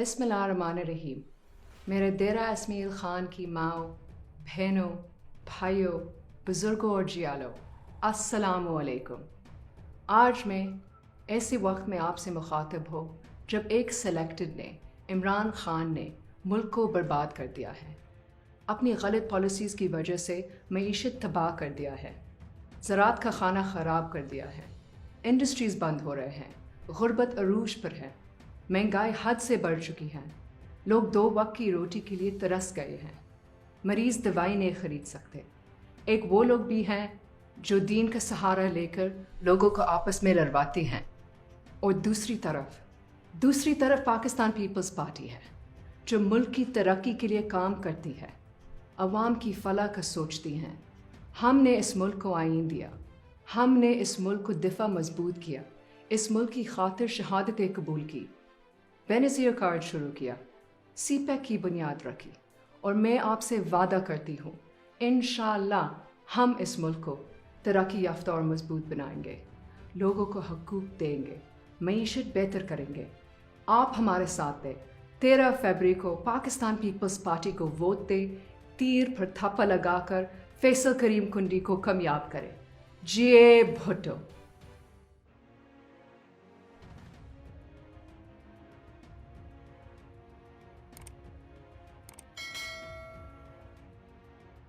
بسم اللہ الرحمن الرحیم۔ میرے دیرہ اسمیل خان کی ماؤں، بہنوں، بھائیوں، بزرگوں اور جیالوں، السلام علیکم۔ آج میں ایسے وقت میں آپ سے مخاطب ہوں جب ایک سلیکٹڈ نے، عمران خان نے ملک کو برباد کر دیا ہے۔ اپنی غلط پالیسیز کی وجہ سے معیشت تباہ کر دیا ہے، زراعت کا خانہ خراب کر دیا ہے، انڈسٹریز بند ہو رہے ہیں، غربت عروج پر ہے، مہنگائی حد سے بڑھ چکی ہے، لوگ 2 وقت کی روٹی کے لیے ترس گئے ہیں، مریض دوائی نہیں خرید سکتے۔ ایک وہ لوگ بھی ہیں جو دین کا سہارا لے کر لوگوں کو آپس میں لڑواتے ہیں، اور دوسری طرف پاکستان پیپلز پارٹی ہے جو ملک کی ترقی کے لیے کام کرتی ہے، عوام کی فلاح کا سوچتی ہیں۔ ہم نے اس ملک کو آئین دیا، ہم نے اس ملک کو دفاع مضبوط کیا، اس ملک کی خاطر شہادتیں قبول کی، بینظیر کارڈ شروع کیا، سی پیک کی بنیاد رکھی، اور میں آپ سے وعدہ کرتی ہوں انشاءاللہ ہم اس ملک کو ترقی یافتہ اور مضبوط بنائیں گے، لوگوں کو حقوق دیں گے، معیشت بہتر کریں گے۔ آپ ہمارے ساتھ دیں، 13 فروری کو پاکستان پیپلز پارٹی کو ووٹ دیں، تیر پر تھپا لگا کر فیصل کریم کنڈی کو کامیاب کریں۔ جے بھٹو۔